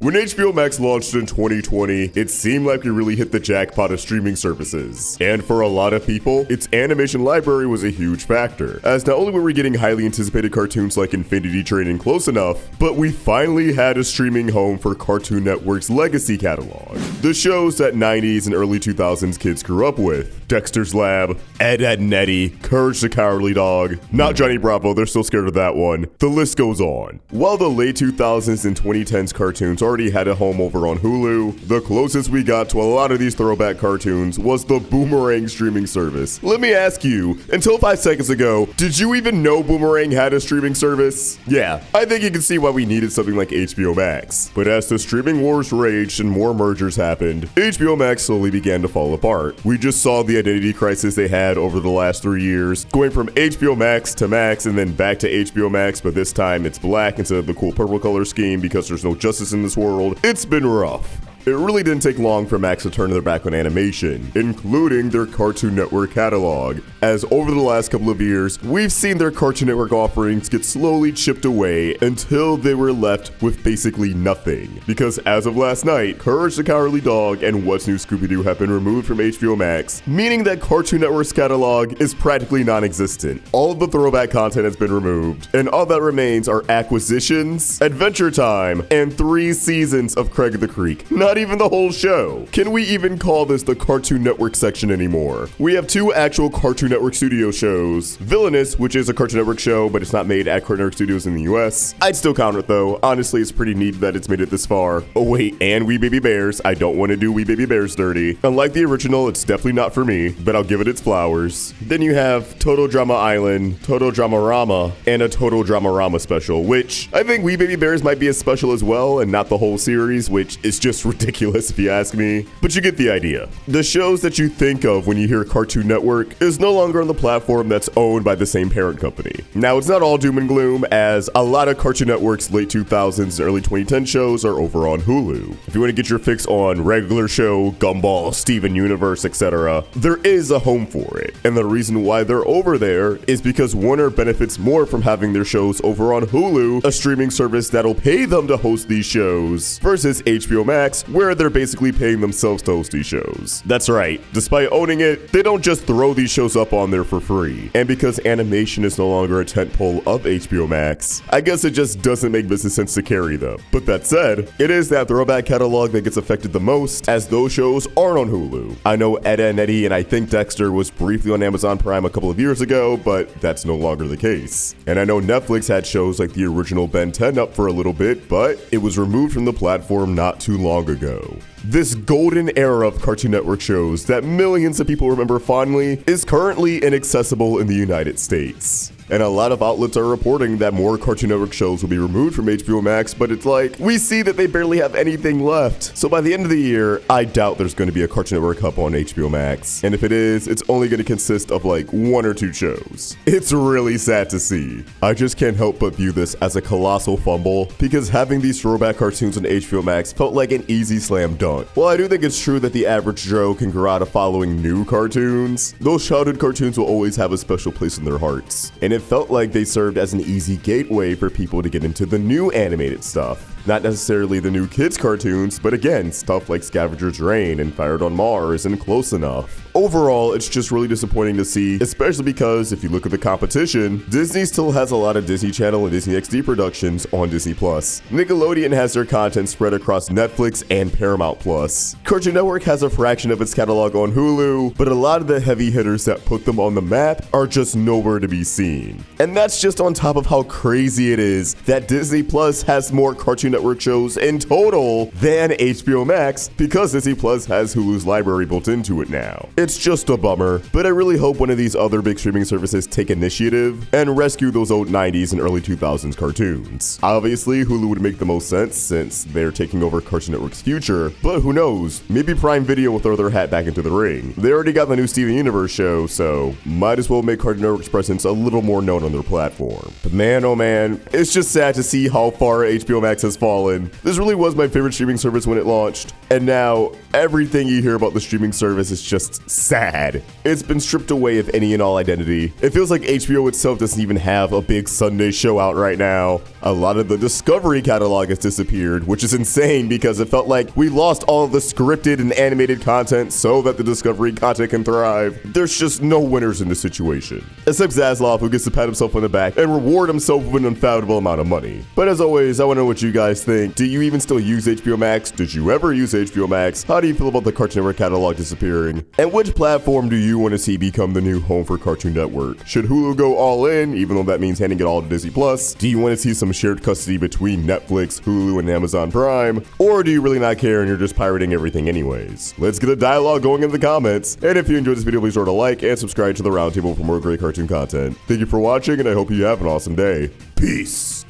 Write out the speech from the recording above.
When HBO Max launched in 2020, it seemed like we really hit the jackpot of streaming services. And for a lot of people, its animation library was a huge factor, as not only were we getting highly anticipated cartoons like Infinity Train and Close Enough, but we finally had a streaming home for Cartoon Network's legacy catalog. The shows that 90s and early 2000s kids grew up with: Dexter's Lab, Ed, Edd and Eddy, Courage the Cowardly Dog, not Johnny Bravo, they're still scared of that one. The list goes on. While the late 2000s and 2010s cartoons already had a home over on Hulu, the closest we got to a lot of these throwback cartoons was the Boomerang streaming service. Let me ask you, until 5 seconds ago, did you even know Boomerang had a streaming service? Yeah, I think you can see why we needed something like HBO Max. But as the streaming wars raged and more mergers happened, HBO Max slowly began to fall apart. We just saw the identity crisis they had over the last 3 years, going from HBO Max to Max and then back to HBO Max, but this time it's black instead of the cool purple color scheme because there's no justice in this world. It's been rough. It really didn't take long for Max to turn their back on animation, including their Cartoon Network catalog, as over the last couple of years, we've seen their Cartoon Network offerings get slowly chipped away until they were left with basically nothing. Because as of last night, Courage the Cowardly Dog and What's New Scooby-Doo have been removed from HBO Max, meaning that Cartoon Network's catalog is practically non-existent. All of the throwback content has been removed, and all that remains are acquisitions, Adventure Time, and 3 seasons of Craig of the Creek. Not even the whole show. Can we even call this the Cartoon Network section anymore? We have 2 actual Cartoon Network studio shows. Villainous, which is a Cartoon Network show, but it's not made at Cartoon Network Studios in the US. I'd still count it though. Honestly, it's pretty neat that it's made it this far. Oh wait, and We Baby Bears. I don't want to do We Baby Bears dirty. Unlike the original, it's definitely not for me, but I'll give it its flowers. Then you have Total Drama Island, Total Drama Rama, and a Total Drama Rama special, which I think We Baby Bears might be a special as well, and not the whole series, which is just ridiculous if you ask me, but you get the idea. The shows that you think of when you hear Cartoon Network is no longer on the platform that's owned by the same parent company. Now, it's not all doom and gloom, as a lot of Cartoon Network's late 2000s and early 2010 shows are over on Hulu. If you want to get your fix on regular show, Gumball, Steven Universe, etc., there is a home for it. And the reason why they're over there is because Warner benefits more from having their shows over on Hulu, a streaming service that'll pay them to host these shows, versus HBO Max, where they're basically paying themselves to host these shows. That's right, despite owning it, they don't just throw these shows up on there for free. And because animation is no longer a tentpole of HBO Max, I guess it just doesn't make business sense to carry them. But that said, it is that throwback catalog that gets affected the most, as those shows aren't on Hulu. I know Ed, Edd and Eddy and I think Dexter was briefly on Amazon Prime a couple of years ago, but that's no longer the case. And I know Netflix had shows like the original Ben 10 up for a little bit, but it was removed from the platform not too long ago. This golden era of Cartoon Network shows that millions of people remember fondly is currently inaccessible in the United States. And a lot of outlets are reporting that more Cartoon Network shows will be removed from HBO Max, but it's like, we see that they barely have anything left. So by the end of the year, I doubt there's going to be a Cartoon Network hub on HBO Max. And if it is, it's only going to consist of like 1 or 2 shows. It's really sad to see. I just can't help but view this as a colossal fumble, because having these throwback cartoons on HBO Max felt like an easy slam dunk. While I do think it's true that the average Joe can grow out of following new cartoons, those childhood cartoons will always have a special place in their hearts. And it felt like they served as an easy gateway for people to get into the new animated stuff. Not necessarily the new kids cartoons, but again, stuff like Scavenger's Reign and Fired on Mars and Close Enough. Overall, it's just really disappointing to see, especially because if you look at the competition, Disney still has a lot of Disney Channel and Disney XD productions on Disney Plus. Nickelodeon has their content spread across Netflix and Paramount Plus. Cartoon Network has a fraction of its catalog on Hulu, but a lot of the heavy hitters that put them on the map are just nowhere to be seen. And that's just on top of how crazy it is that Disney Plus has more Cartoon Network shows in total than HBO Max, because Disney Plus has Hulu's library built into it now. It's just a bummer, but I really hope one of these other big streaming services take initiative and rescue those old 90s and early 2000s cartoons. Obviously, Hulu would make the most sense since they're taking over Cartoon Network's future, but who knows, maybe Prime Video will throw their hat back into the ring. They already got the new Steven Universe show, so might as well make Cartoon Network's presence a little more known on their platform. But man, oh man, it's just sad to see how far HBO Max has fallen. This really was my favorite streaming service when it launched, and now everything you hear about the streaming service is just sad. It's been stripped away of any and all identity. It feels like HBO itself doesn't even have a big Sunday show out right now. A lot of the Discovery catalog has disappeared, which is insane because it felt like we lost all of the scripted and animated content so that the Discovery content can thrive. There's just no winners in this situation, except Zaslav, who gets to pat himself on the back and reward himself with an unfathomable amount of money. But as always, I want to know what you guys think. Do you even still use HBO Max? Did you ever use HBO Max? How do you feel about the Cartoon Network catalog disappearing? And which platform do you want to see become the new home for Cartoon Network? Should Hulu go all in, even though that means handing it all to Disney Plus? Do you want to see some shared custody between Netflix, Hulu, and Amazon Prime? Or do you really not care and you're just pirating everything anyways? Let's get a dialogue going in the comments. And if you enjoyed this video, please remember to like and subscribe to the Roundtable for more great cartoon content. Thank you for watching, and I hope you have an awesome day. Peace.